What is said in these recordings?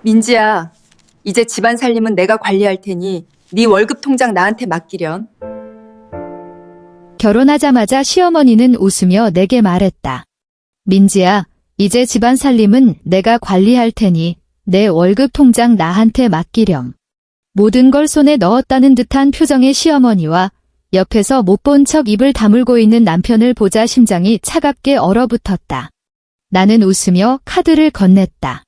민지야, 이제 집안 살림은 내가 관리할 테니 네 월급 통장 나한테 맡기련. 결혼하자마자 시어머니는 웃으며 내게 말했다. 민지야, 이제 집안 살림은 내가 관리할 테니 내 월급 통장 나한테 맡기렴. 모든 걸 손에 넣었다는 듯한 표정의 시어머니와 옆에서 못 본 척 입을 다물고 있는 남편을 보자 심장이 차갑게 얼어붙었다. 나는 웃으며 카드를 건넸다.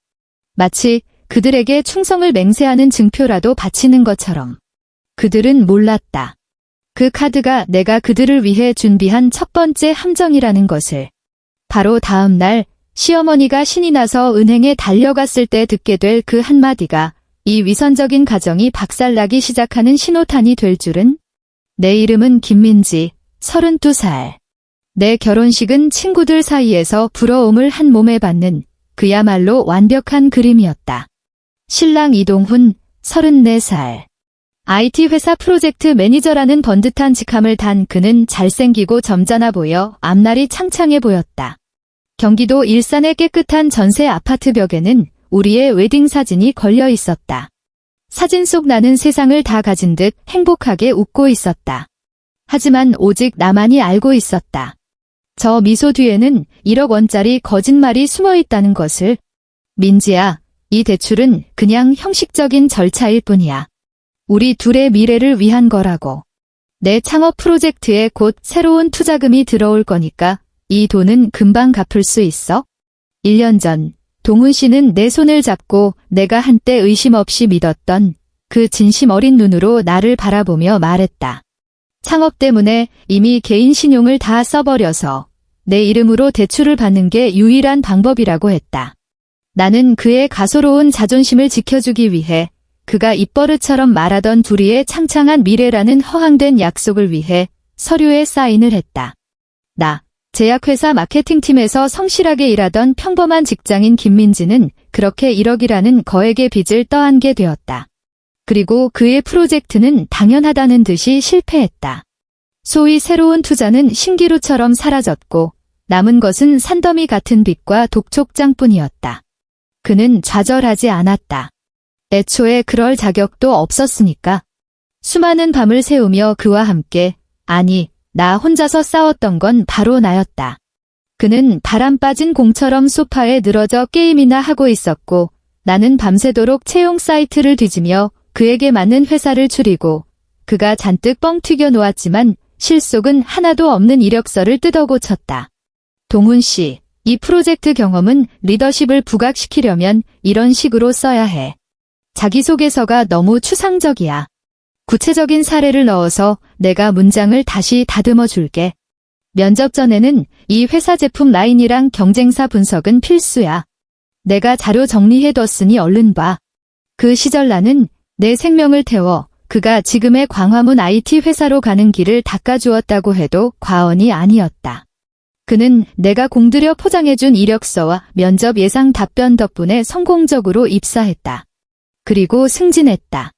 마치 그들에게 충성을 맹세하는 증표라도 바치는 것처럼. 그들은 몰랐다. 그 카드가 내가 그들을 위해 준비한 첫 번째 함정이라는 것을. 바로 다음 날 시어머니가 신이 나서 은행에 달려갔을 때 듣게 될 그 한마디가 이 위선적인 가정이 박살나기 시작하는 신호탄이 될 줄은. 내 이름은 김민지, 32살. 내 결혼식은 친구들 사이에서 부러움을 한 몸에 받는 그야말로 완벽한 그림이었다. 신랑 이동훈, 34살. IT 회사 프로젝트 매니저라는 번듯한 직함을 단 그는 잘생기고 점잖아 보여 앞날이 창창해 보였다. 경기도 일산의 깨끗한 전세 아파트 벽에는 우리의 웨딩 사진이 걸려 있었다. 사진 속 나는 세상을 다 가진 듯 행복하게 웃고 있었다. 하지만 오직 나만이 알고 있었다. 저 미소 뒤에는 1억 원짜리 거짓말이 숨어 있다는 것을. 민지야, 이 대출은 그냥 형식적인 절차일 뿐이야. 우리 둘의 미래를 위한 거라고. 내 창업 프로젝트에 곧 새로운 투자금이 들어올 거니까 이 돈은 금방 갚을 수 있어? 1년 전 동훈 씨는 내 손을 잡고 내가 한때 의심 없이 믿었던 그 진심 어린 눈으로 나를 바라보며 말했다. 창업 때문에 이미 개인 신용을 다 써버려서 내 이름으로 대출을 받는 게 유일한 방법이라고 했다. 나는 그의 가소로운 자존심을 지켜주기 위해 그가 입버릇처럼 말하던 둘이의 창창한 미래라는 허황된 약속을 위해 서류에 사인을 했다. 나, 제약회사 마케팅팀에서 성실하게 일하던 평범한 직장인 김민지는 그렇게 1억이라는 거액의 빚을 떠안게 되었다. 그리고 그의 프로젝트는 당연하다는 듯이 실패했다. 소위 새로운 투자는 신기루처럼 사라졌고 남은 것은 산더미 같은 빚과 독촉장뿐이었다. 그는 좌절하지 않았다. 애초에 그럴 자격도 없었으니까. 수많은 밤을 새우며 그와 함께, 아니, 나 혼자서 싸웠던 건 바로 나였다. 그는 바람 빠진 공처럼 소파에 늘어져 게임이나 하고 있었고 나는 밤새도록 채용 사이트를 뒤지며 그에게 맞는 회사를 추리고 그가 잔뜩 뻥 튀겨 놓았지만 실속은 하나도 없는 이력서를 뜯어 고쳤다. 동훈 씨, 이 프로젝트 경험은 리더십을 부각시키려면 이런 식으로 써야 해. 자기소개서가 너무 추상적이야. 구체적인 사례를 넣어서 내가 문장을 다시 다듬어 줄게. 면접 전에는 이 회사 제품 라인이랑 경쟁사 분석은 필수야. 내가 자료 정리해뒀으니 얼른 봐. 그 시절 나는 내 생명을 태워 그가 지금의 광화문 IT 회사로 가는 길을 닦아주었다고 해도 과언이 아니었다. 그는 내가 공들여 포장해준 이력서와 면접 예상 답변 덕분에 성공적으로 입사했다. 그리고 승진했다.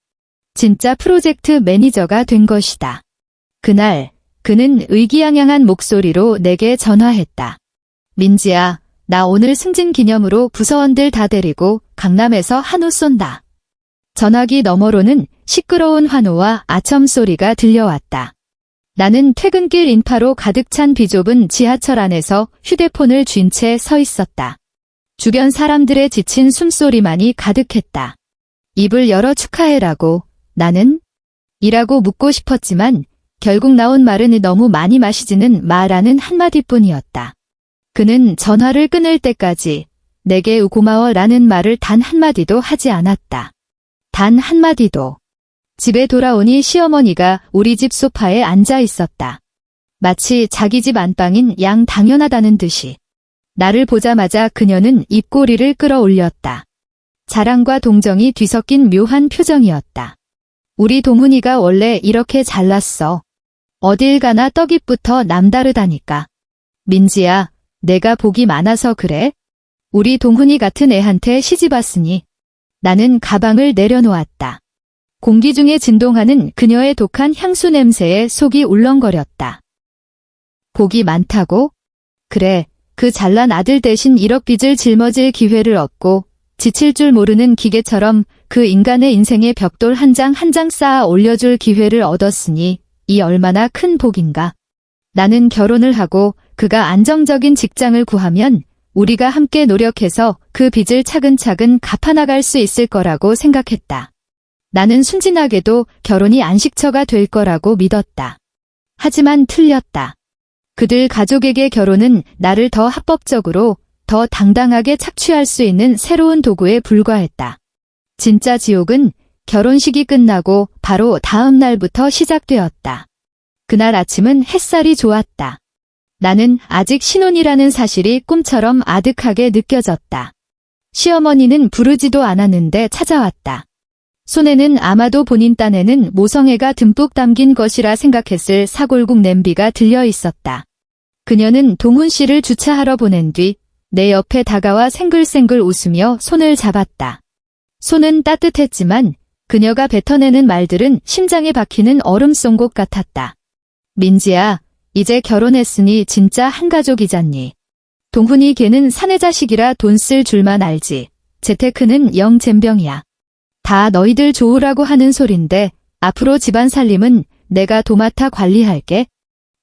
진짜 프로젝트 매니저가 된 것이다. 그날 그는 의기양양한 목소리로 내게 전화했다. 민지야, 나 오늘 승진 기념으로 부서원들 다 데리고 강남에서 한우 쏜다. 전화기 너머로는 시끄러운 환호와 아첨 소리가 들려왔다. 나는 퇴근길 인파로 가득 찬 비좁은 지하철 안에서 휴대폰을 쥔 채 서 있었다. 주변 사람들의 지친 숨소리만이 가득했다. 입을 열어 축하해라고. 나는? 이라고 묻고 싶었지만 결국 나온 말은 너무 많이 마시지는 마라는 한마디뿐이었다. 그는 전화를 끊을 때까지 내게 고마워라는 말을 단 한마디도 하지 않았다. 단 한마디도. 집에 돌아오니 시어머니가 우리 집 소파에 앉아 있었다. 마치 자기 집 안방인 양 당연하다는 듯이. 나를 보자마자 그녀는 입꼬리를 끌어올렸다. 자랑과 동정이 뒤섞인 묘한 표정이었다. 우리 동훈이가 원래 이렇게 잘났어. 어딜 가나 떡잎부터 남다르다니까. 민지야, 내가 복이 많아서 그래? 우리 동훈이 같은 애한테 시집 왔으니. 나는 가방을 내려놓았다. 공기 중에 진동하는 그녀의 독한 향수 냄새에 속이 울렁거렸다. 복이 많다고? 그래, 그 잘난 아들 대신 1억 빚을 짊어질 기회를 얻고 지칠 줄 모르는 기계처럼 그 인간의 인생의 벽돌 한 장 한 장 쌓아 올려줄 기회를 얻었으니 이 얼마나 큰 복인가. 나는 결혼을 하고 그가 안정적인 직장을 구하면 우리가 함께 노력해서 그 빚을 차근차근 갚아나갈 수 있을 거라고 생각했다. 나는 순진하게도 결혼이 안식처가 될 거라고 믿었다. 하지만 틀렸다. 그들 가족에게 결혼은 나를 더 합법적으로, 더 당당하게 착취할 수 있는 새로운 도구에 불과했다. 진짜 지옥은 결혼식이 끝나고 바로 다음 날부터 시작되었다. 그날 아침은 햇살이 좋았다. 나는 아직 신혼이라는 사실이 꿈처럼 아득하게 느껴졌다. 시어머니는 부르지도 않았는데 찾아왔다. 손에는 아마도 본인 딴에는 모성애가 듬뿍 담긴 것이라 생각했을 사골국 냄비가 들려 있었다. 그녀는 동훈 씨를 주차하러 보낸 뒤 내 옆에 다가와 생글생글 웃으며 손을 잡았다. 손은 따뜻했지만 그녀가 뱉어내는 말들은 심장에 박히는 얼음 쏜 것 같았다. 민지야, 이제 결혼했으니 진짜 한 가족이잖니. 동훈이 걔는 사내 자식이라 돈 쓸 줄만 알지. 재테크는 영 젬병이야. 다 너희들 좋으라고 하는 소린데 앞으로 집안 살림은 내가 도맡아 관리할게.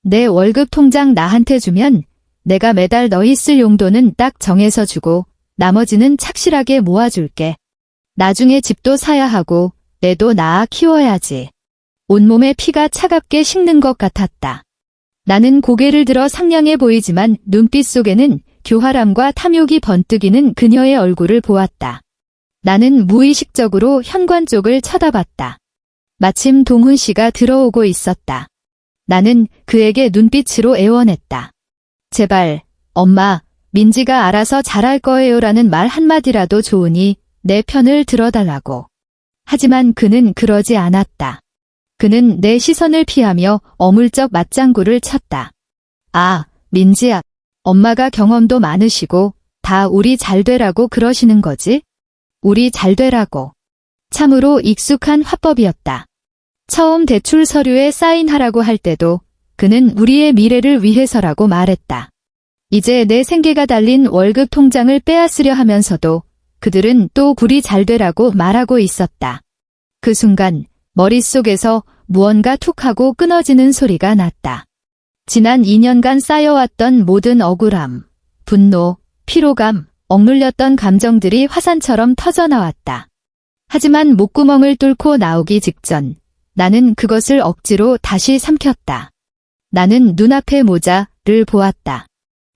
내 월급 통장 나한테 주면 내가 매달 너희 쓸 용도는 딱 정해서 주고 나머지는 착실하게 모아줄게. 나중에 집도 사야 하고 애도 낳아 키워야지. 온몸에 피가 차갑게 식는 것 같았다. 나는 고개를 들어 상냥해 보이지만 눈빛 속에는 교활함과 탐욕이 번뜩이는 그녀의 얼굴을 보았다. 나는 무의식적으로 현관 쪽을 쳐다봤다. 마침 동훈 씨가 들어오고 있었다. 나는 그에게 눈빛으로 애원했다. 제발, 엄마, 민지가 알아서 잘할 거예요라는 말 한마디라도 좋으니 내 편을 들어달라고. 하지만 그는 그러지 않았다. 그는 내 시선을 피하며 어물쩍 맞장구를 쳤다. 아, 민지야, 엄마가 경험도 많으시고 다 우리 잘 되라고 그러시는 거지? 우리 잘 되라고. 참으로 익숙한 화법이었다. 처음 대출 서류에 사인하라고 할 때도 그는 우리의 미래를 위해서라고 말했다. 이제 내 생계가 달린 월급 통장을 빼앗으려 하면서도 그들은 또 우리 잘 되라고 말하고 있었다. 그 순간 머릿속에서 무언가 툭 하고 끊어지는 소리가 났다. 지난 2년간 쌓여왔던 모든 억울함, 분노, 피로감, 억눌렸던 감정들이 화산처럼 터져나왔다. 하지만 목구멍을 뚫고 나오기 직전 나는 그것을 억지로 다시 삼켰다. 나는 눈앞의 모자를 보았다.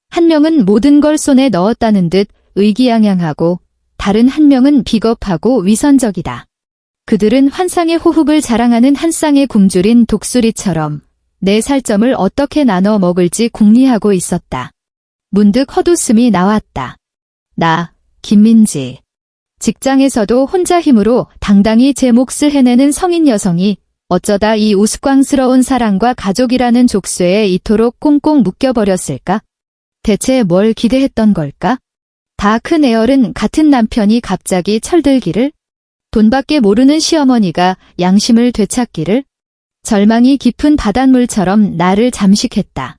한 명은 모든 걸 손에 넣었다는 듯 의기양양하고 다른 한 명은 비겁하고 위선적이다. 그들은 환상의 호흡을 자랑하는 한 쌍의 굶주린 독수리처럼 내 살점을 어떻게 나눠 먹을지 궁리하고 있었다. 문득 헛웃음이 나왔다. 나, 김민지. 직장에서도 혼자 힘으로 당당히 제 몫을 해내는 성인 여성이 어쩌다 이 우스꽝스러운 사랑과 가족이라는 족쇄에 이토록 꽁꽁 묶여버렸을까? 대체 뭘 기대했던 걸까? 다 큰 애얼은 같은 남편이 갑자기 철들기를? 돈밖에 모르는 시어머니가 양심을 되찾기를? 절망이 깊은 바닷물처럼 나를 잠식했다.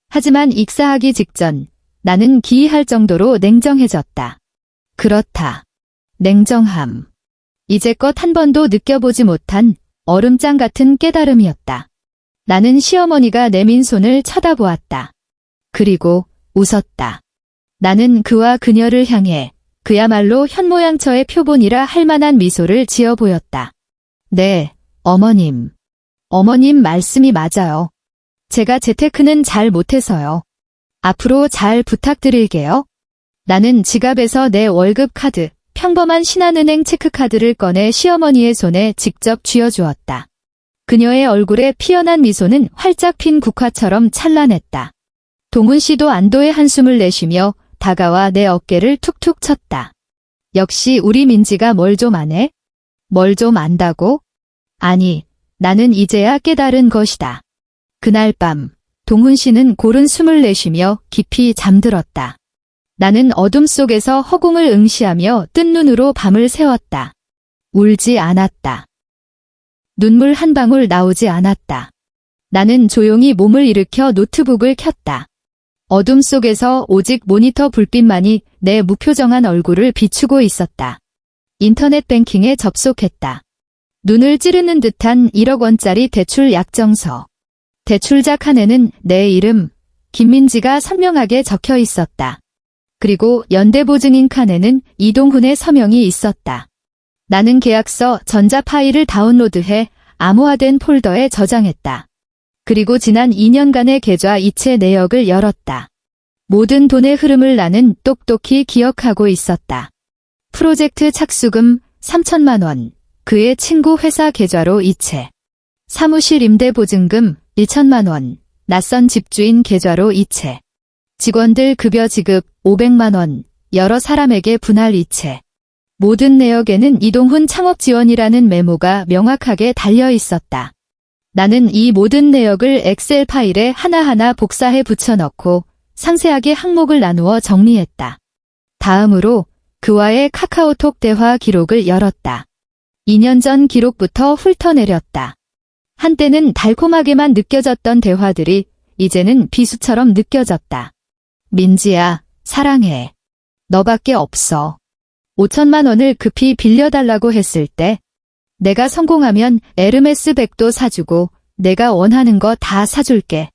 하지만 익사하기 직전 나는 기이할 정도로 냉정해졌다. 그렇다. 냉정함. 이제껏 한 번도 느껴보지 못한 얼음장 같은 깨달음이었다. 나는 시어머니가 내민 손을 쳐다보았다. 그리고 웃었다. 나는 그와 그녀를 향해 그야말로 현모양처의 표본이라 할 만한 미소를 지어 보였다. 네, 어머님. 어머님 말씀이 맞아요. 제가 재테크는 잘 못해서요. 앞으로 잘 부탁드릴게요. 나는 지갑에서 내 월급 카드, 평범한 신한은행 체크카드를 꺼내 시어머니의 손에 직접 쥐어주었다. 그녀의 얼굴에 피어난 미소는 활짝 핀 국화처럼 찬란했다. 동훈 씨도 안도의 한숨을 내쉬며 다가와 내 어깨를 툭툭 쳤다. 역시 우리 민지가 뭘 좀 아네? 뭘 좀 안다고? 아니, 나는 이제야 깨달은 것이다. 그날 밤, 동훈 씨는 고른 숨을 내쉬며 깊이 잠들었다. 나는 어둠 속에서 허공을 응시하며 뜬 눈으로 밤을 새웠다. 울지 않았다. 눈물 한 방울 나오지 않았다. 나는 조용히 몸을 일으켜 노트북을 켰다. 어둠 속에서 오직 모니터 불빛만이 내 무표정한 얼굴을 비추고 있었다. 인터넷 뱅킹에 접속했다. 눈을 찌르는 듯한 1억 원짜리 대출 약정서. 대출자 칸에는 내 이름, 김민지가 선명하게 적혀 있었다. 그리고 연대보증인 칸에는 이동훈의 서명이 있었다. 나는 계약서 전자 파일을 다운로드해 암호화된 폴더에 저장했다. 그리고 지난 2년간의 계좌 이체 내역을 열었다. 모든 돈의 흐름을 나는 똑똑히 기억하고 있었다. 프로젝트 착수금 3천만 원, 그의 친구 회사 계좌로 이체. 사무실 임대 보증금 1천만 원, 낯선 집주인 계좌로 이체. 직원들 급여 지급 500만 원, 여러 사람에게 분할 이체. 모든 내역에는 이동훈 창업 지원이라는 메모가 명확하게 달려 있었다. 나는 이 모든 내역을 엑셀 파일에 하나하나 복사해 붙여넣고 상세하게 항목을 나누어 정리했다. 다음으로 그와의 카카오톡 대화 기록을 열었다. 2년 전 기록부터 훑어내렸다. 한때는 달콤하게만 느껴졌던 대화들이 이제는 비수처럼 느껴졌다. 민지야, 사랑해. 너밖에 없어. 5천만 원을 급히 빌려달라고 했을 때, 내가 성공하면 에르메스 백도 사주고 내가 원하는 거 다 사줄게.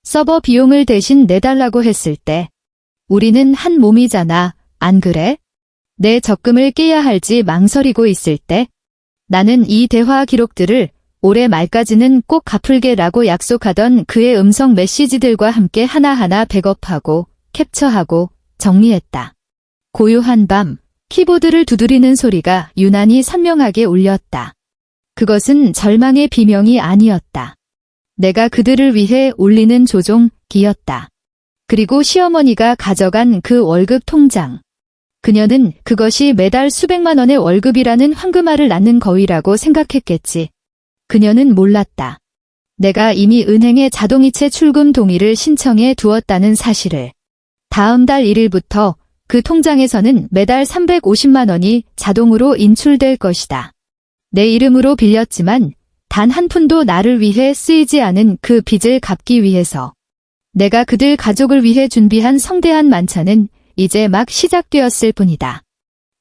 서버 비용을 대신 내달라고 했을 때, 우리는 한 몸이잖아, 안 그래? 내 적금을 깨야 할지 망설이고 있을 때, 나는 이 대화 기록들을 올해 말까지는 꼭 갚을게라고 약속하던 그의 음성 메시지들과 함께 하나하나 백업하고 캡처하고 정리했다. 고요한 밤, 키보드를 두드리는 소리가 유난히 선명하게 울렸다. 그것은 절망의 비명이 아니었다. 내가 그들을 위해 울리는 조종기였다. 그리고 시어머니가 가져간 그 월급 통장. 그녀는 그것이 매달 수백만 원의 월급이라는 황금알을 낳는 거위라고 생각했겠지. 그녀는 몰랐다. 내가 이미 은행에 자동이체 출금 동의를 신청해 두었다는 사실을. 다음 달 1일부터 그 통장에서는 매달 350만 원이 자동으로 인출될 것이다. 내 이름으로 빌렸지만 단 한 푼도 나를 위해 쓰이지 않은 그 빚을 갚기 위해서. 내가 그들 가족을 위해 준비한 성대한 만찬은 이제 막 시작되었을 뿐이다.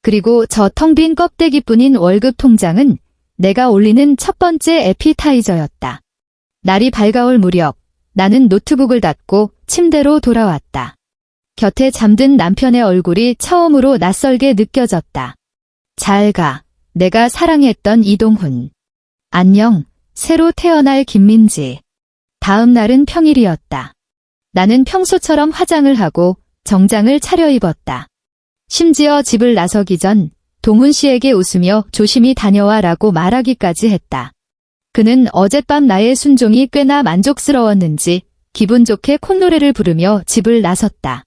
그리고 저 텅 빈 껍데기뿐인 월급 통장은 내가 올리는 첫 번째 에피타이저였다. 날이 밝아올 무렵 나는 노트북을 닫고 침대로 돌아왔다. 곁에 잠든 남편의 얼굴이 처음으로 낯설게 느껴졌다. 잘 가. 내가 사랑했던 이동훈. 안녕. 새로 태어날 김민지. 다음 날은 평일이었다. 나는 평소처럼 화장을 하고 정장을 차려입었다. 심지어 집을 나서기 전 동훈 씨에게 웃으며 조심히 다녀와라고 말하기까지 했다. 그는 어젯밤 나의 순종이 꽤나 만족스러웠는지 기분 좋게 콧노래를 부르며 집을 나섰다.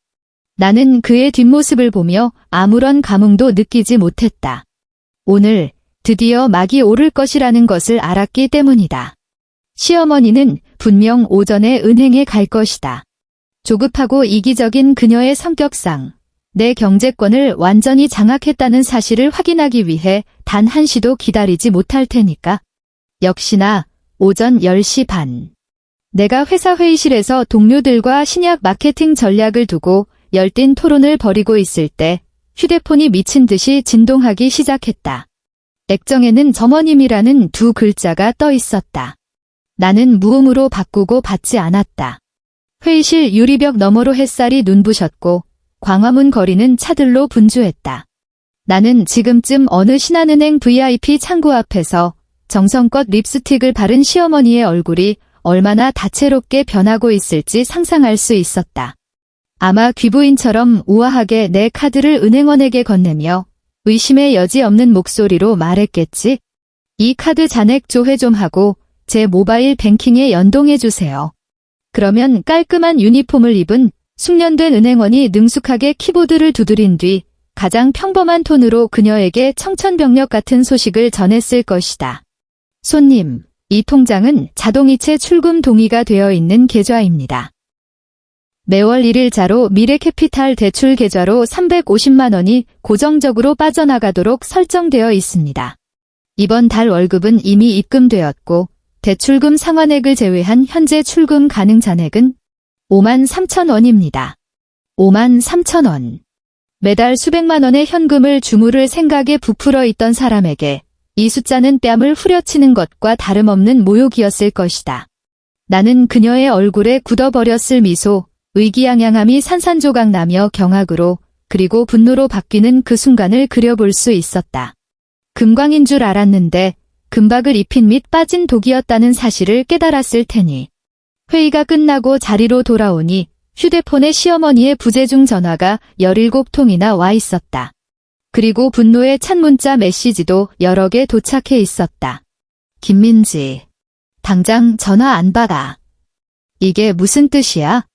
나는 그의 뒷모습을 보며 아무런 감흥도 느끼지 못했다. 오늘 드디어 막이 오를 것이라는 것을 알았기 때문이다. 시어머니는 분명 오전에 은행에 갈 것이다. 조급하고 이기적인 그녀의 성격상 내 경제권을 완전히 장악했다는 사실을 확인하기 위해 단 한시도 기다리지 못할 테니까. 역시나 오전 10시 반. 내가 회사 회의실에서 동료들과 신약 마케팅 전략을 두고 열띤 토론을 벌이고 있을 때 휴대폰이 미친 듯이 진동하기 시작했다. 액정에는 점원님이라는 두 글자가 떠 있었다. 나는 무음으로 바꾸고 받지 않았다. 회의실 유리벽 너머로 햇살이 눈부셨고 광화문 거리는 차들로 분주했다. 나는 지금쯤 어느 신한은행 VIP 창구 앞에서 정성껏 립스틱을 바른 시어머니의 얼굴이 얼마나 다채롭게 변하고 있을지 상상할 수 있었다. 아마 귀부인처럼 우아하게 내 카드를 은행원에게 건네며 의심의 여지 없는 목소리로 말했겠지. 이 카드 잔액 조회 좀 하고 제 모바일 뱅킹에 연동해주세요. 그러면 깔끔한 유니폼을 입은 숙련된 은행원이 능숙하게 키보드를 두드린 뒤 가장 평범한 톤으로 그녀에게 청천벽력 같은 소식을 전했을 것이다. 손님, 이 통장은 자동이체 출금 동의가 되어 있는 계좌입니다. 매월 1일자로 미래캐피탈 대출 계좌로 350만 원이 고정적으로 빠져나가도록 설정되어 있습니다. 이번 달 월급은 이미 입금되었고 대출금 상환액을 제외한 현재 출금 가능 잔액은 53,000원입니다. 53,000원. 매달 수백만 원의 현금을 주무를 생각에 부풀어 있던 사람에게 이 숫자는 뺨을 후려치는 것과 다름없는 모욕이었을 것이다. 나는 그녀의 얼굴에 굳어버렸을 미소, 의기양양함이 산산조각 나며 경악으로 그리고 분노로 바뀌는 그 순간을 그려볼 수 있었다. 금광인 줄 알았는데 금박을 입힌 및 빠진 독이었다는 사실을 깨달았을 테니. 회의가 끝나고 자리로 돌아오니 휴대폰에 시어머니의 부재중 전화가 17통이나 와 있었다. 그리고 분노에 찬 문자 메시지도 여러 개 도착해 있었다. 김민지, 당장 전화 안 받아. 이게 무슨 뜻이야?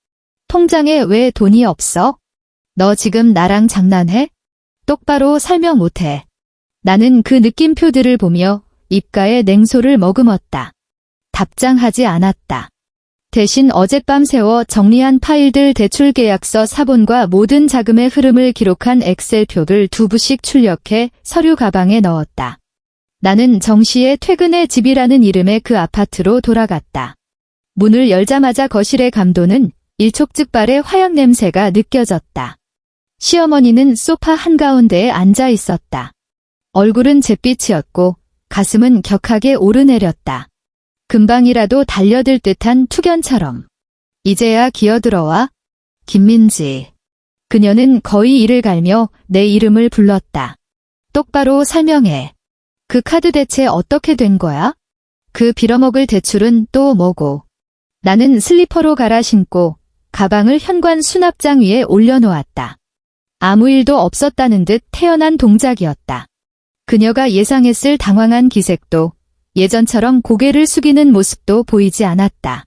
통장에 왜 돈이 없어? 너 지금 나랑 장난해? 똑바로 설명 못해. 나는 그 느낌표들을 보며 입가에 냉소를 머금었다. 답장하지 않았다. 대신 어젯밤 세워 정리한 파일들 대출계약서 사본과 모든 자금의 흐름을 기록한 엑셀표를 2부씩 출력해 서류 가방에 넣었다. 나는 정시에 퇴근의 집이라는 이름의 그 아파트로 돌아갔다. 문을 열자마자 거실의 감도는 일촉즉발의 화약 냄새가 느껴졌다. 시어머니는 소파 한가운데에 앉아 있었다. 얼굴은 잿빛이었고 가슴은 격하게 오르내렸다. 금방이라도 달려들 듯한 투견처럼. 이제야 기어들어와? 김민지. 그녀는 거의 이를 갈며 내 이름을 불렀다. 똑바로 설명해. 그 카드 대체 어떻게 된 거야? 그 빌어먹을 대출은 또 뭐고? 나는 슬리퍼로 갈아 신고 가방을 현관 수납장 위에 올려놓았다. 아무 일도 없었다는 듯 태연한 동작이었다. 그녀가 예상했을 당황한 기색도 예전처럼 고개를 숙이는 모습도 보이지 않았다.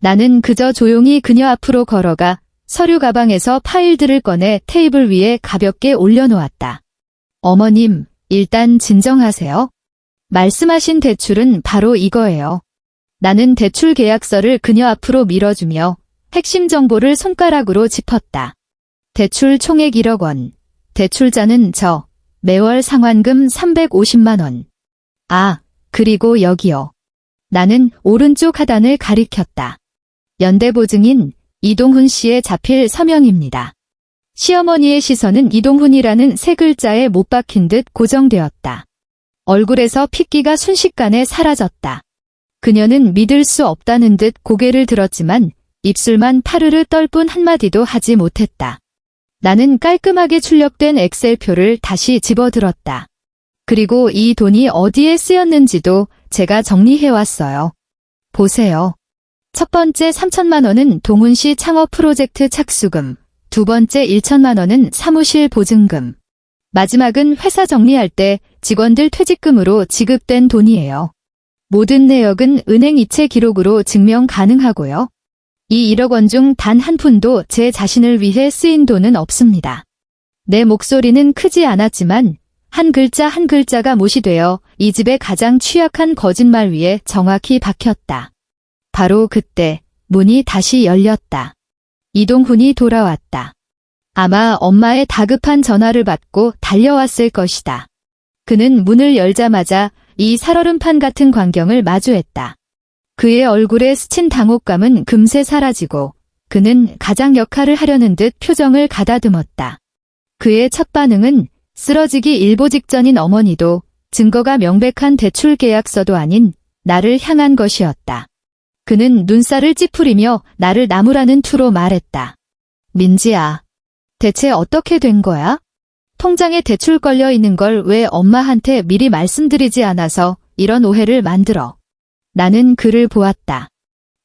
나는 그저 조용히 그녀 앞으로 걸어가 서류 가방에서 파일들을 꺼내 테이블 위에 가볍게 올려놓았다. 어머님, 일단 진정하세요. 말씀하신 대출은 바로 이거예요. 나는 대출 계약서를 그녀 앞으로 밀어주며 핵심 정보를 손가락으로 짚었다. 대출 총액 1억 원, 대출자는 저, 매월 상환금 350만 원. 아, 그리고 여기요. 나는 오른쪽 하단을 가리켰다. 연대보증인 이동훈 씨의 자필 서명입니다. 시어머니의 시선은 이동훈이라는 세 글자에 못 박힌 듯 고정되었다. 얼굴에서 핏기가 순식간에 사라졌다. 그녀는 믿을 수 없다는 듯 고개를 들었지만 입술만 파르르 떨 뿐 한마디도 하지 못했다. 나는 깔끔하게 출력된 엑셀표를 다시 집어들었다. 그리고 이 돈이 어디에 쓰였는지도 제가 정리해왔어요. 보세요. 첫 번째 3천만 원은 동훈 씨 창업 프로젝트 착수금, 두 번째 1천만 원은 사무실 보증금, 마지막은 회사 정리할 때 직원들 퇴직금으로 지급된 돈이에요. 모든 내역은 은행 이체 기록으로 증명 가능하고요. 이 1억 원 중 단 한 푼도 제 자신을 위해 쓰인 돈은 없습니다. 내 목소리는 크지 않았지만 한 글자 한 글자가 못이 되어 이 집의 가장 취약한 거짓말 위에 정확히 박혔다. 바로 그때 문이 다시 열렸다. 이동훈이 돌아왔다. 아마 엄마의 다급한 전화를 받고 달려왔을 것이다. 그는 문을 열자마자 이 살얼음판 같은 광경을 마주했다. 그의 얼굴에 스친 당혹감은 금세 사라지고 그는 가장 역할을 하려는 듯 표정을 가다듬었다. 그의 첫 반응은 쓰러지기 일보 직전인 어머니도 증거가 명백한 대출 계약서도 아닌 나를 향한 것이었다. 그는 눈살을 찌푸리며 나를 나무라는 투로 말했다. 민지야, 대체 어떻게 된 거야? 통장에 대출 걸려 있는 걸 왜 엄마한테 미리 말씀드리지 않아서 이런 오해를 만들어. 나는 그를 보았다.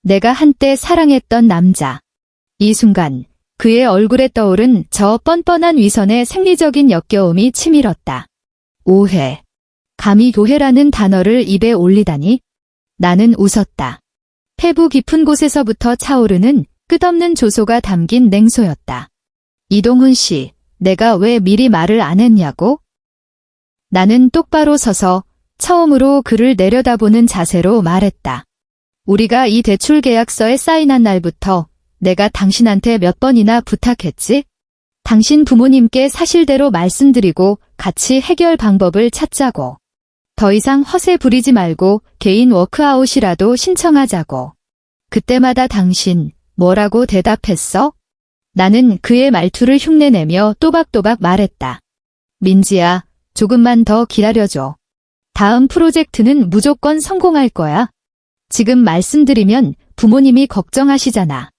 내가 한때 사랑했던 남자. 이 순간 그의 얼굴에 떠오른 저 뻔뻔한 위선의 생리적인 역겨움이 치밀었다. 오해. 감히 오해라는 단어를 입에 올리다니? 나는 웃었다. 폐부 깊은 곳에서부터 차오르는 끝없는 조소가 담긴 냉소였다. 이동훈 씨, 내가 왜 미리 말을 안 했냐고? 나는 똑바로 서서 처음으로 그를 내려다보는 자세로 말했다. 우리가 이 대출 계약서에 사인한 날부터 내가 당신한테 몇 번이나 부탁했지? 당신 부모님께 사실대로 말씀드리고 같이 해결 방법을 찾자고. 더 이상 허세 부리지 말고 개인 워크아웃이라도 신청하자고. 그때마다 당신, 뭐라고 대답했어? 나는 그의 말투를 흉내내며 또박또박 말했다. 민지야, 조금만 더 기다려줘. 다음 프로젝트는 무조건 성공할 거야. 지금 말씀드리면 부모님이 걱정하시잖아.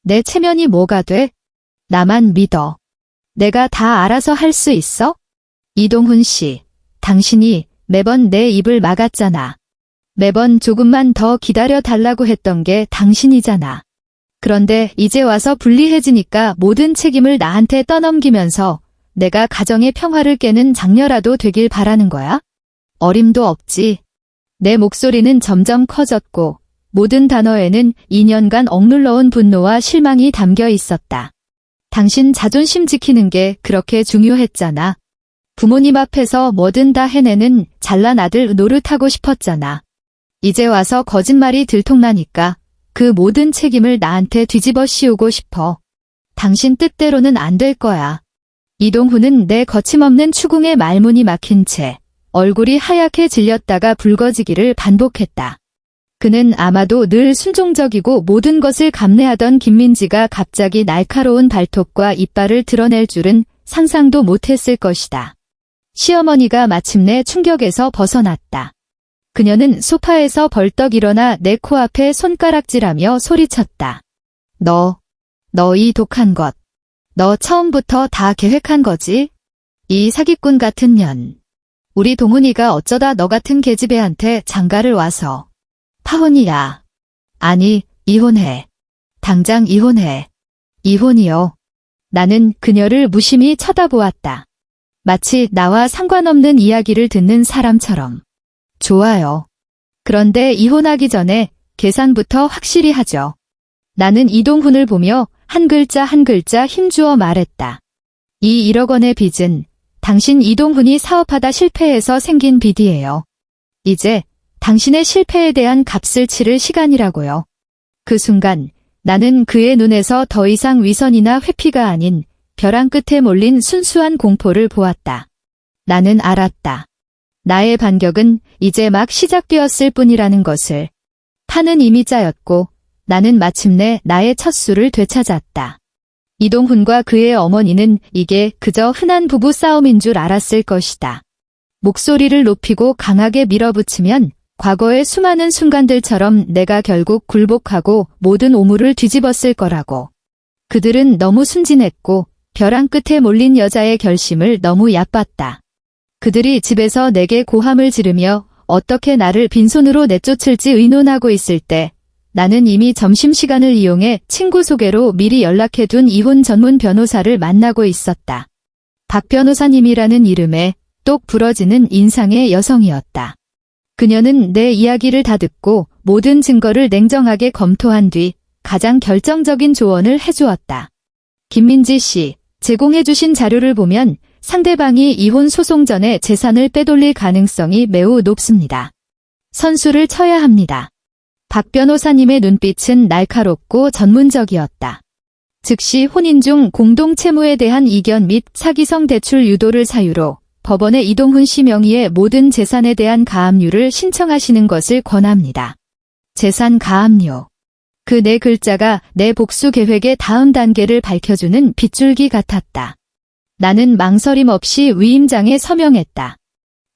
내 체면이 뭐가 돼? 나만 믿어. 내가 다 알아서 할 수 있어? 이동훈 씨, 당신이 매번 내 입을 막았잖아. 매번 조금만 더 기다려 달라고 했던 게 당신이잖아. 그런데 이제 와서 불리해지니까 모든 책임을 나한테 떠넘기면서 내가 가정의 평화를 깨는 장녀라도 되길 바라는 거야? 어림도 없지. 내 목소리는 점점 커졌고 모든 단어에는 2년간 억눌러온 분노와 실망이 담겨 있었다. 당신 자존심 지키는 게 그렇게 중요했잖아. 부모님 앞에서 뭐든 다 해내는 잘난 아들 노릇하고 싶었잖아. 이제 와서 거짓말이 들통나니까 그 모든 책임을 나한테 뒤집어 씌우고 싶어. 당신 뜻대로는 안 될 거야. 이동훈은 내 거침없는 추궁에 말문이 막힌 채 얼굴이 하얗게 질렸다가 붉어지기를 반복했다. 그는 아마도 늘 순종적이고 모든 것을 감내하던 김민지가 갑자기 날카로운 발톱과 이빨을 드러낼 줄은 상상도 못했을 것이다. 시어머니가 마침내 충격에서 벗어났다. 그녀는 소파에서 벌떡 일어나 내 코앞에 손가락질하며 소리쳤다. 너 이 독한 것. 너 처음부터 다 계획한 거지? 이 사기꾼 같은 년. 우리 동훈이가 어쩌다 너 같은 계집애한테 장가를 와서. 파혼이야. 아니, 이혼해. 당장 이혼해. 이혼이요. 나는 그녀를 무심히 쳐다보았다. 마치 나와 상관없는 이야기를 듣는 사람처럼. 좋아요. 그런데 이혼하기 전에 계산부터 확실히 하죠. 나는 이동훈을 보며 한 글자 한 글자 힘주어 말했다. 이 1억 원의 빚은 당신 이동훈이 사업하다 실패해서 생긴 빚이에요. 이제 당신의 실패에 대한 값을 치를 시간이라고요. 그 순간 나는 그의 눈에서 더 이상 위선이나 회피가 아닌 벼랑 끝에 몰린 순수한 공포를 보았다. 나는 알았다. 나의 반격은 이제 막 시작되었을 뿐이라는 것을. 판은 이미 짜였고 나는 마침내 나의 첫 수를 되찾았다. 이동훈과 그의 어머니는 이게 그저 흔한 부부 싸움인 줄 알았을 것이다. 목소리를 높이고 강하게 밀어붙이면 과거의 수많은 순간들처럼 내가 결국 굴복하고 모든 오물을 뒤집었을 거라고. 그들은 너무 순진했고 벼랑 끝에 몰린 여자의 결심을 너무 얕봤다. 그들이 집에서 내게 고함을 지르며 어떻게 나를 빈손으로 내쫓을지 의논하고 있을 때 나는 이미 점심시간을 이용해 친구 소개로 미리 연락해둔 이혼 전문 변호사를 만나고 있었다. 박 변호사님이라는 이름에 똑 부러지는 인상의 여성이었다. 그녀는 내 이야기를 다 듣고 모든 증거를 냉정하게 검토한 뒤 가장 결정적인 조언을 해주었다. 김민지 씨, 제공해주신 자료를 보면 상대방이 이혼 소송 전에 재산을 빼돌릴 가능성이 매우 높습니다. 선수를 쳐야 합니다. 박 변호사님의 눈빛은 날카롭고 전문적이었다. 즉시 혼인 중 공동 채무에 대한 이견 및 사기성 대출 유도를 사유로 법원에 이동훈 씨 명의의 모든 재산에 대한 가압류를 신청하시는 것을 권합니다. 재산 가압류. 그 네 글자가 내 복수 계획의 다음 단계를 밝혀주는 빗줄기 같았다. 나는 망설임 없이 위임장에 서명했다.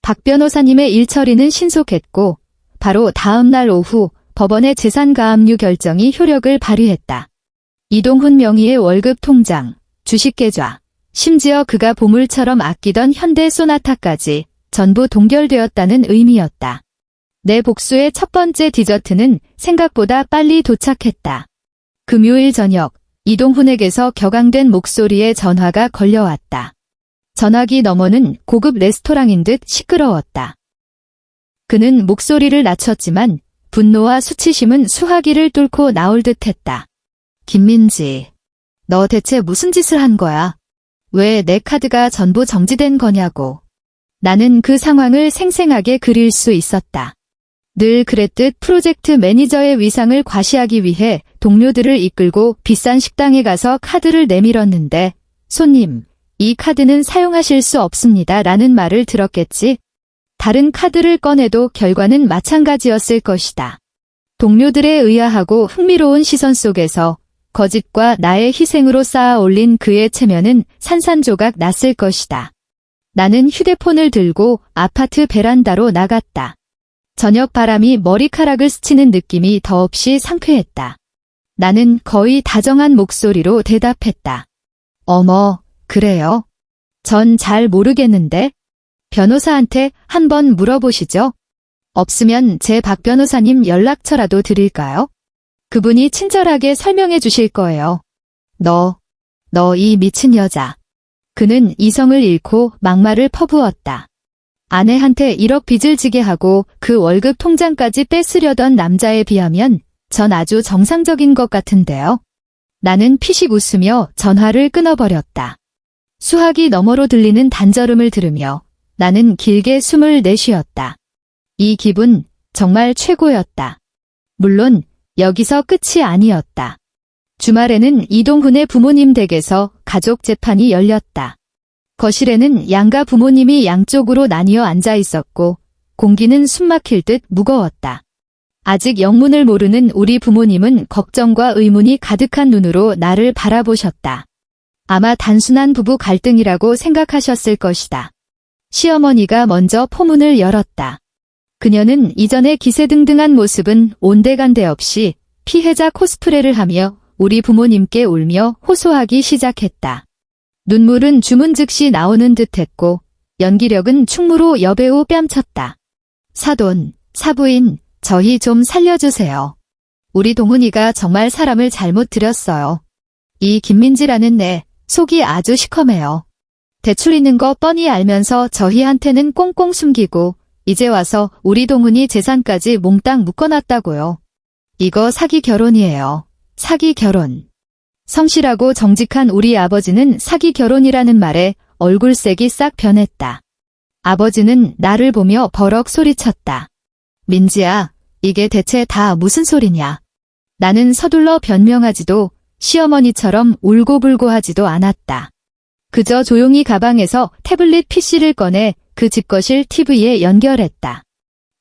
박 변호사님의 일처리는 신속했고 바로 다음 날 오후 법원의 재산 가압류 결정이 효력을 발휘했다. 이동훈 명의의 월급 통장, 주식계좌, 심지어 그가 보물처럼 아끼던 현대 소나타까지 전부 동결되었다는 의미였다. 내 복수의 첫 번째 디저트는 생각보다 빨리 도착했다. 금요일 저녁, 이동훈에게서 격앙된 목소리에 전화가 걸려왔다. 전화기 너머는 고급 레스토랑인 듯 시끄러웠다. 그는 목소리를 낮췄지만 분노와 수치심은 수화기를 뚫고 나올 듯했다. 김민지, 너 대체 무슨 짓을 한 거야? 왜 내 카드가 전부 정지된 거냐고. 나는 그 상황을 생생하게 그릴 수 있었다. 늘 그랬듯 프로젝트 매니저의 위상을 과시하기 위해 동료들을 이끌고 비싼 식당에 가서 카드를 내밀었는데 손님, 이 카드는 사용하실 수 없습니다 라는 말을 들었겠지. 다른 카드를 꺼내도 결과는 마찬가지였을 것이다. 동료들의 의아하고 흥미로운 시선 속에서 거짓과 나의 희생으로 쌓아 올린 그의 체면은 산산조각 났을 것이다. 나는 휴대폰을 들고 아파트 베란다로 나갔다. 저녁 바람이 머리카락을 스치는 느낌이 더없이 상쾌했다. 나는 거의 다정한 목소리로 대답했다. 어머, 그래요? 전 잘 모르겠는데. 변호사한테 한번 물어보시죠. 없으면 제 박 변호사님 연락처라도 드릴까요? 그분이 친절하게 설명해 주실 거예요. 너 이 미친 여자. 그는 이성을 잃고 막말을 퍼부었다. 아내한테 1억 빚을 지게 하고 그 월급 통장까지 뺏으려던 남자에 비하면 전 아주 정상적인 것 같은데요. 나는 피식 웃으며 전화를 끊어버렸다. 수화기 너머로 들리는 단절음을 들으며 나는 길게 숨을 내쉬었다. 이 기분 정말 최고였다. 물론 여기서 끝이 아니었다. 주말에는 이동훈의 부모님 댁에서 가족 재판이 열렸다. 거실에는 양가 부모님이 양쪽으로 나뉘어 앉아 있었고 공기는 숨막힐 듯 무거웠다. 아직 영문을 모르는 우리 부모님은 걱정과 의문이 가득한 눈으로 나를 바라보셨다. 아마 단순한 부부 갈등이라고 생각하셨을 것이다. 시어머니가 먼저 포문을 열었다. 그녀는 이전의 기세등등한 모습은 온데간데 없이 피해자 코스프레를 하며 우리 부모님께 울며 호소하기 시작했다. 눈물은 주문 즉시 나오는 듯했고 연기력은 충무로 여배우 뺨쳤다. 사돈, 사부인, 저희 좀 살려주세요. 우리 동훈이가 정말 사람을 잘못 들였어요. 이 김민지라는 애 속이 아주 시커매요. 대출 있는 거 뻔히 알면서 저희한테는 꽁꽁 숨기고 이제 와서 우리 동훈이 재산까지 몽땅 묶어놨다고요. 이거 사기 결혼이에요. 사기 결혼. 성실하고 정직한 우리 아버지는 사기 결혼이라는 말에 얼굴색이 싹 변했다. 아버지는 나를 보며 버럭 소리쳤다. 민지야, 이게 대체 다 무슨 소리냐? 나는 서둘러 변명하지도 시어머니처럼 울고불고 하지도 않았다. 그저 조용히 가방에서 태블릿 PC를 꺼내 그 집거실 TV에 연결했다.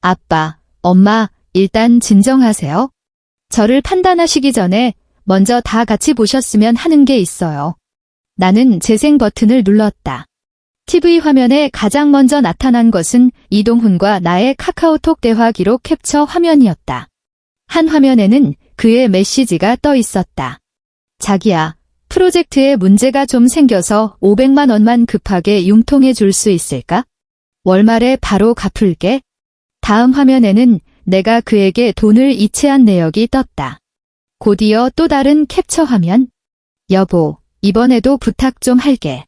아빠, 엄마, 일단 진정하세요. 저를 판단하시기 전에 먼저 다 같이 보셨으면 하는 게 있어요. 나는 재생 버튼을 눌렀다. TV 화면에 가장 먼저 나타난 것은 이동훈과 나의 카카오톡 대화 기록 캡처 화면이었다. 한 화면에는 그의 메시지가 떠 있었다. 자기야, 프로젝트에 문제가 좀 생겨서 500만 원만 급하게 융통해 줄 수 있을까? 월말에 바로 갚을게. 다음 화면에는 내가 그에게 돈을 이체한 내역이 떴다. 곧이어 또 다른 캡처 화면. 여보, 이번에도 부탁 좀 할게.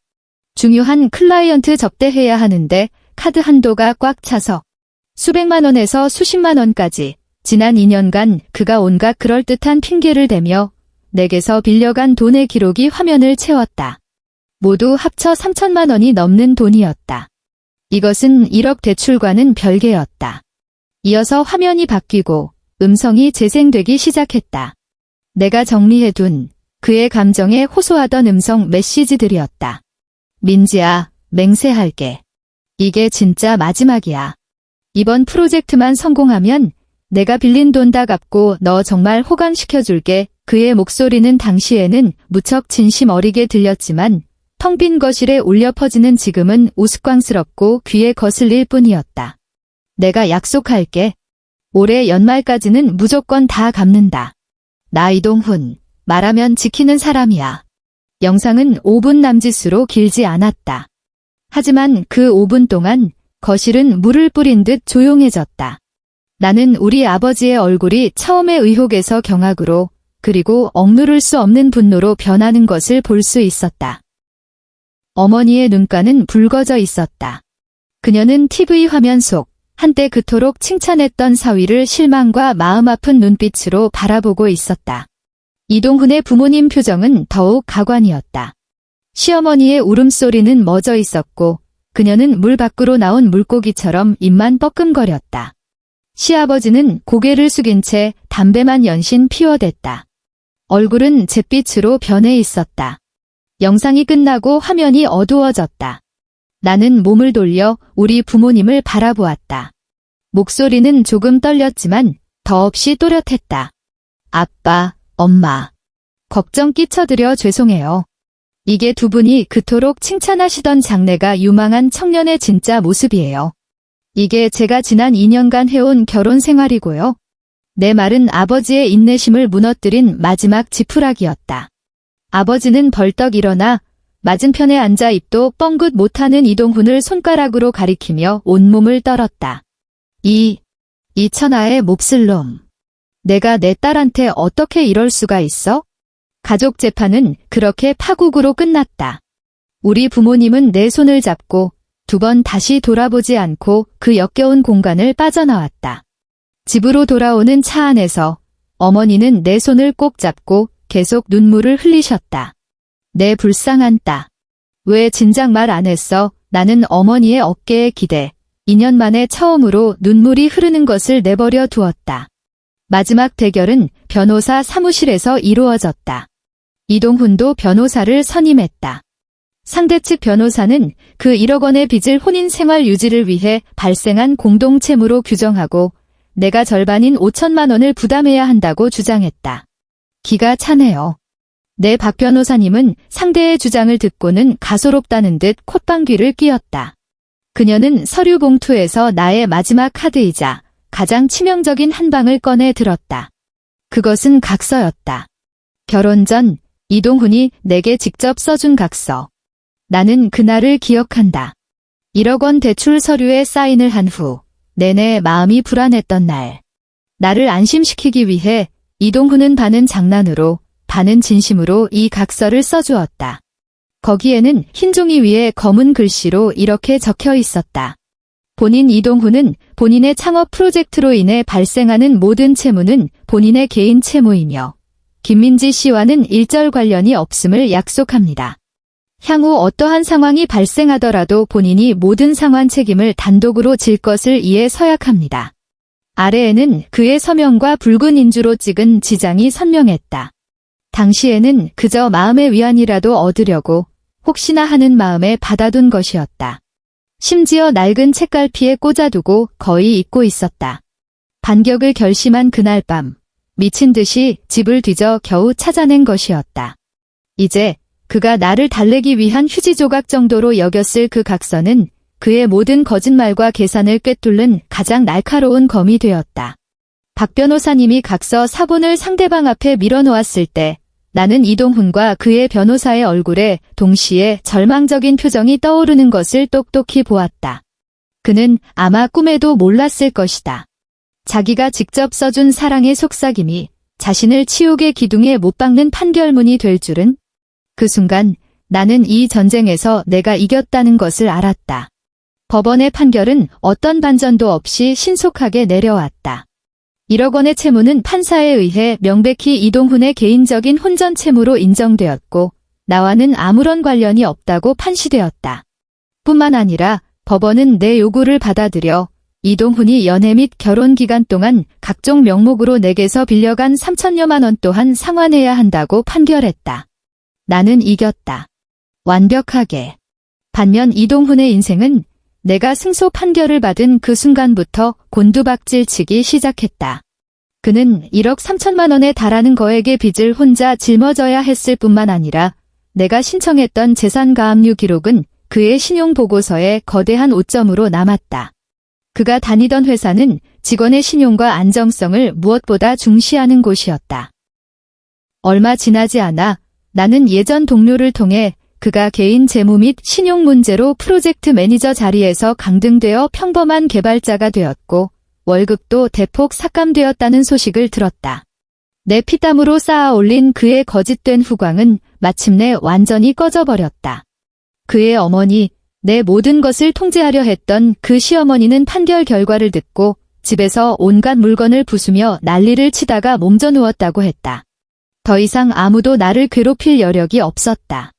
중요한 클라이언트 접대해야 하는데 카드 한도가 꽉 차서 수백만 원에서 수십만 원까지 지난 2년간 그가 온갖 그럴듯한 핑계를 대며 내게서 빌려간 돈의 기록이 화면을 채웠다. 모두 합쳐 3천만 원이 넘는 돈이었다. 이것은 1억 대출과는 별개였다. 이어서 화면이 바뀌고 음성이 재생되기 시작했다. 내가 정리해둔 그의 감정에 호소하던 음성 메시지들이었다. 민지야, 맹세할게. 이게 진짜 마지막이야. 이번 프로젝트만 성공하면 내가 빌린 돈 다 갚고 너 정말 호강시켜줄게. 그의 목소리는 당시에는 무척 진심 어리게 들렸지만 텅 빈 거실에 울려 퍼지는 지금은 우스꽝스럽고 귀에 거슬릴 뿐이었다. 내가 약속할게. 올해 연말까지는 무조건 다 갚는다. 나 이동훈, 말하면 지키는 사람이야. 영상은 5분 남짓으로 길지 않았다. 하지만 그 5분 동안 거실은 물을 뿌린 듯 조용해졌다. 나는 우리 아버지의 얼굴이 처음의 의혹에서 경악으로 그리고 억누를 수 없는 분노로 변하는 것을 볼 수 있었다. 어머니의 눈가는 붉어져 있었다. 그녀는 TV 화면 속 한때 그토록 칭찬했던 사위를 실망과 마음 아픈 눈빛으로 바라보고 있었다. 이동훈의 부모님 표정은 더욱 가관이었다. 시어머니의 울음소리는 멎어 있었고 그녀는 물 밖으로 나온 물고기처럼 입만 뻐끔거렸다. 시아버지는 고개를 숙인 채 담배만 연신 피워댔다. 얼굴은 잿빛으로 변해 있었다. 영상이 끝나고 화면이 어두워졌다. 나는 몸을 돌려 우리 부모님을 바라보았다. 목소리는 조금 떨렸지만 더없이 또렷했다. 아빠, 엄마. 걱정 끼쳐드려 죄송해요. 이게 두 분이 그토록 칭찬하시던 장래가 유망한 청년의 진짜 모습이에요. 이게 제가 지난 2년간 해온 결혼 생활이고요. 내 말은 아버지의 인내심을 무너뜨린 마지막 지푸라기였다. 아버지는 벌떡 일어나 맞은편에 앉아 입도 뻥긋 못하는 이동훈을 손가락으로 가리키며 온몸을 떨었다. 이 천하의 몹쓸 놈. 내가 내 딸한테 어떻게 이럴 수가 있어? 가족 재판은 그렇게 파국으로 끝났다. 우리 부모님은 내 손을 잡고 두 번 다시 돌아보지 않고 그 역겨운 공간을 빠져나왔다. 집으로 돌아오는 차 안에서 어머니는 내 손을 꼭 잡고 계속 눈물을 흘리셨다. 내 불쌍한 딸. 왜 진작 말 안 했어? 나는 어머니의 어깨에 기대 2년 만에 처음으로 눈물이 흐르는 것을 내버려 두었다. 마지막 대결은 변호사 사무실에서 이루어졌다. 이동훈도 변호사를 선임했다. 상대 측 변호사는 그 1억 원의 빚을 혼인 생활 유지를 위해 발생한 공동채무로 규정하고 내가 절반인 5천만 원을 부담해야 한다고 주장했다. 기가 차네요. 내 박 변호사님은 상대의 주장을 듣고는 가소롭다는 듯 콧방귀를 뀌었다. 그녀는 서류 봉투에서 나의 마지막 카드이자 가장 치명적인 한 방을 꺼내 들었다. 그것은 각서였다. 결혼 전 이동훈이 내게 직접 써준 각서. 나는 그날을 기억한다. 1억 원 대출 서류에 사인을 한 후 내내 마음이 불안했던 날. 나를 안심시키기 위해 이동훈은 반은 장난으로 반은 진심으로 이 각서를 써주었다. 거기에는 흰 종이 위에 검은 글씨로 이렇게 적혀 있었다. 본인 이동훈은 본인의 창업 프로젝트로 인해 발생하는 모든 채무는 본인의 개인 채무이며 김민지 씨와는 일절 관련이 없음을 약속합니다. 향후 어떠한 상황이 발생하더라도 본인이 모든 상환 책임을 단독으로 질 것을 이에 서약합니다. 아래에는 그의 서명과 붉은 인주로 찍은 지장이 선명했다. 당시에는 그저 마음의 위안이라도 얻으려고 혹시나 하는 마음에 받아둔 것이었다. 심지어 낡은 책갈피에 꽂아두고 거의 잊고 있었다. 반격을 결심한 그날 밤, 미친 듯이 집을 뒤져 겨우 찾아낸 것이었다. 이제 그가 나를 달래기 위한 휴지 조각 정도로 여겼을 그 각서는 그의 모든 거짓말과 계산을 꿰뚫는 가장 날카로운 검이 되었다. 박 변호사님이 각서 사본을 상대방 앞에 밀어놓았을 때 나는 이동훈과 그의 변호사의 얼굴에 동시에 절망적인 표정이 떠오르는 것을 똑똑히 보았다. 그는 아마 꿈에도 몰랐을 것이다. 자기가 직접 써준 사랑의 속삭임이 자신을 치욕의 기둥에 못 박는 판결문이 될 줄은. 그 순간 나는 이 전쟁에서 내가 이겼다는 것을 알았다. 법원의 판결은 어떤 반전도 없이 신속하게 내려왔다. 1억 원의 채무는 판사에 의해 명백히 이동훈의 개인적인 혼전 채무로 인정되었고 나와는 아무런 관련이 없다고 판시되었다. 뿐만 아니라 법원은 내 요구를 받아들여 이동훈이 연애 및 결혼 기간 동안 각종 명목으로 내게서 빌려간 3천여만 원 또한 상환해야 한다고 판결했다. 나는 이겼다. 완벽하게. 반면 이동훈의 인생은 내가 승소 판결을 받은 그 순간부터 곤두박질치기 시작했다. 그는 1억 3천만 원에 달하는 거액의 빚을 혼자 짊어져야 했을 뿐만 아니라 내가 신청했던 재산가압류 기록은 그의 신용보고서에 거대한 오점으로 남았다. 그가 다니던 회사는 직원의 신용과 안정성을 무엇보다 중시하는 곳이었다. 얼마 지나지 않아 나는 예전 동료를 통해 그가 개인 재무 및 신용 문제로 프로젝트 매니저 자리에서 강등되어 평범한 개발자가 되었고 월급도 대폭 삭감되었다는 소식을 들었다. 내 피땀으로 쌓아 올린 그의 거짓된 후광은 마침내 완전히 꺼져버렸다. 그의 어머니, 내 모든 것을 통제하려 했던 그 시어머니는 판결 결과를 듣고 집에서 온갖 물건을 부수며 난리를 치다가 몸져 누웠다고 했다. 더 이상 아무도 나를 괴롭힐 여력이 없었다.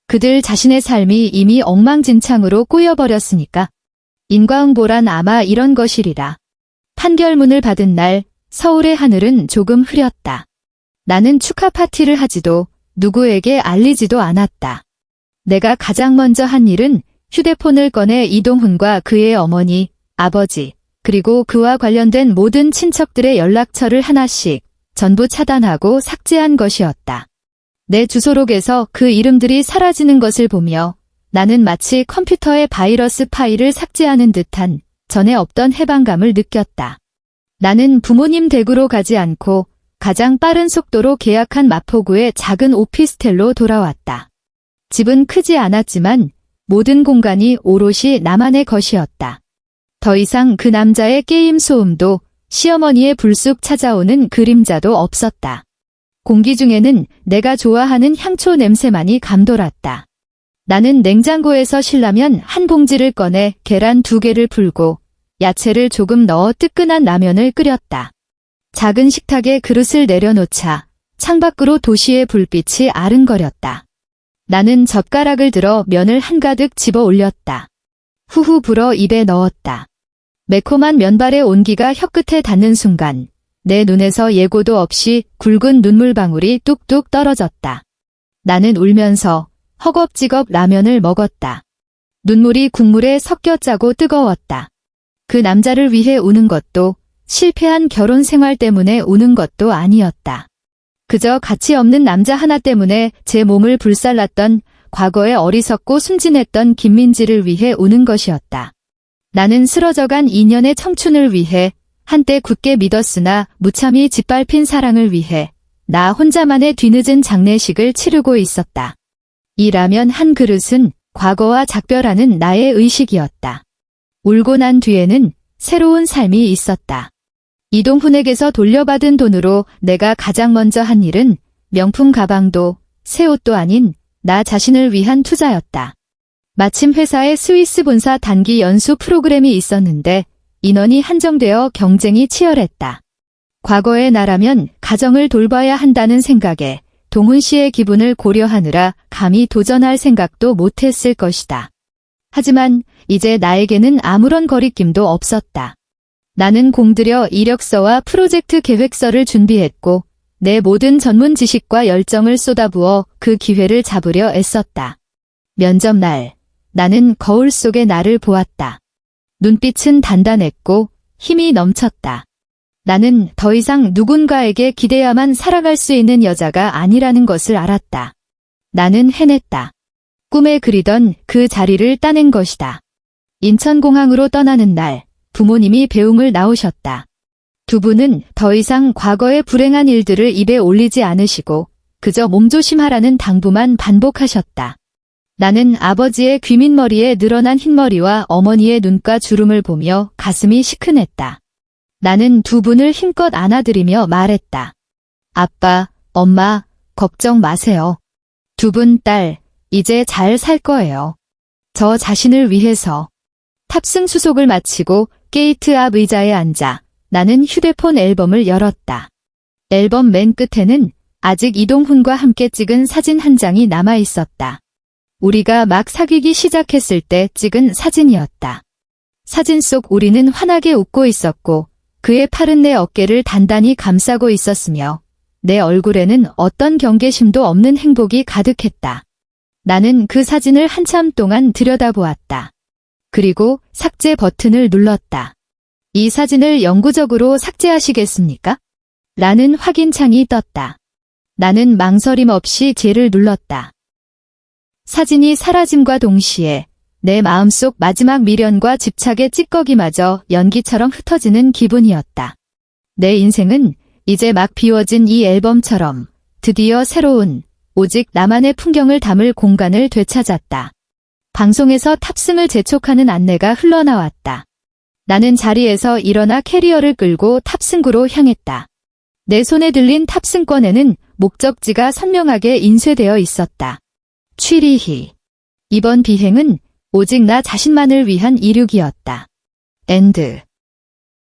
그들 자신의 삶이 이미 엉망진창으로 꼬여버렸으니까. 인과응보란 아마 이런 것이리라. 판결문을 받은 날 서울의 하늘은 조금 흐렸다. 나는 축하 파티를 하지도 누구에게 알리지도 않았다. 내가 가장 먼저 한 일은 휴대폰을 꺼내 이동훈과 그의 어머니, 아버지, 그리고 그와 관련된 모든 친척들의 연락처를 하나씩 전부 차단하고 삭제한 것이었다. 내 주소록에서 그 이름들이 사라지는 것을 보며 나는 마치 컴퓨터의 바이러스 파일을 삭제하는 듯한 전에 없던 해방감을 느꼈다. 나는 부모님 댁으로 가지 않고 가장 빠른 속도로 계약한 마포구의 작은 오피스텔로 돌아왔다. 집은 크지 않았지만 모든 공간이 오롯이 나만의 것이었다. 더 이상 그 남자의 게임 소음도 시어머니의 불쑥 찾아오는 그림자도 없었다. 공기 중에는 내가 좋아하는 향초 냄새만이 감돌았다. 나는 냉장고에서 신라면 한 봉지를 꺼내 계란 2개를 풀고 야채를 조금 넣어 뜨끈한 라면을 끓였다. 작은 식탁에 그릇을 내려놓자 창밖으로 도시의 불빛이 아른거렸다. 나는 젓가락을 들어 면을 한가득 집어 올렸다. 후후 불어 입에 넣었다. 매콤한 면발의 온기가 혀끝에 닿는 순간 내 눈에서 예고도 없이 굵은 눈물방울이 뚝뚝 떨어졌다. 나는 울면서 허겁지겁 라면을 먹었다. 눈물이 국물에 섞여 짜고 뜨거웠다. 그 남자를 위해 우는 것도 실패한 결혼 생활 때문에 우는 것도 아니었다. 그저 가치 없는 남자 하나 때문에 제 몸을 불살랐던 과거에 어리석고 순진했던 김민지를 위해 우는 것이었다. 나는 쓰러져간 2년의 청춘을 위해 한때 굳게 믿었으나 무참히 짓밟힌 사랑을 위해 나 혼자만의 뒤늦은 장례식을 치르고 있었다. 이 라면 한 그릇은 과거와 작별하는 나의 의식이었다. 울고 난 뒤에는 새로운 삶이 있었다. 이동훈에게서 돌려받은 돈으로 내가 가장 먼저 한 일은 명품 가방도 새 옷도 아닌 나 자신을 위한 투자였다. 마침 회사의 스위스 본사 단기 연수 프로그램이 있었는데 인원이 한정되어 경쟁이 치열했다. 과거의 나라면 가정을 돌봐야 한다는 생각에 동훈 씨의 기분을 고려하느라 감히 도전할 생각도 못했을 것이다. 하지만 이제 나에게는 아무런 거리낌도 없었다. 나는 공들여 이력서와 프로젝트 계획서를 준비했고 내 모든 전문 지식과 열정을 쏟아부어 그 기회를 잡으려 애썼다. 면접 날, 나는 거울 속의 나를 보았다. 눈빛은 단단했고 힘이 넘쳤다. 나는 더 이상 누군가에게 기대야만 살아갈 수 있는 여자가 아니라는 것을 알았다. 나는 해냈다. 꿈에 그리던 그 자리를 따낸 것이다. 인천공항으로 떠나는 날, 부모님이 배웅을 나오셨다. 두 분은 더 이상 과거의 불행한 일들을 입에 올리지 않으시고 그저 몸조심하라는 당부만 반복하셨다. 나는 아버지의 귀밑머리에 늘어난 흰머리와 어머니의 눈가 주름을 보며 가슴이 시큰했다. 나는 두 분을 힘껏 안아드리며 말했다. 아빠, 엄마, 걱정 마세요. 두 분 딸, 이제 잘 살 거예요. 저 자신을 위해서. 탑승 수속을 마치고 게이트 앞 의자에 앉아 나는 휴대폰 앨범을 열었다. 앨범 맨 끝에는 아직 이동훈과 함께 찍은 사진 한 장이 남아 있었다. 우리가 막 사귀기 시작했을 때 찍은 사진이었다. 사진 속 우리는 환하게 웃고 있었고 그의 팔은 내 어깨를 단단히 감싸고 있었으며 내 얼굴에는 어떤 경계심도 없는 행복이 가득했다. 나는 그 사진을 한참 동안 들여다보았다. 그리고 삭제 버튼을 눌렀다. 이 사진을 영구적으로 삭제하시겠습니까? 라는 확인창이 떴다. 나는 망설임 없이 젤을 눌렀다. 사진이 사라짐과 동시에 내 마음속 마지막 미련과 집착의 찌꺼기마저 연기처럼 흩어지는 기분이었다. 내 인생은 이제 막 비워진 이 앨범처럼 드디어 새로운, 오직 나만의 풍경을 담을 공간을 되찾았다. 방송에서 탑승을 재촉하는 안내가 흘러나왔다. 나는 자리에서 일어나 캐리어를 끌고 탑승구로 향했다. 내 손에 들린 탑승권에는 목적지가 선명하게 인쇄되어 있었다. 취리히. 이번 비행은 오직 나 자신만을 위한 이륙이었다. 엔드.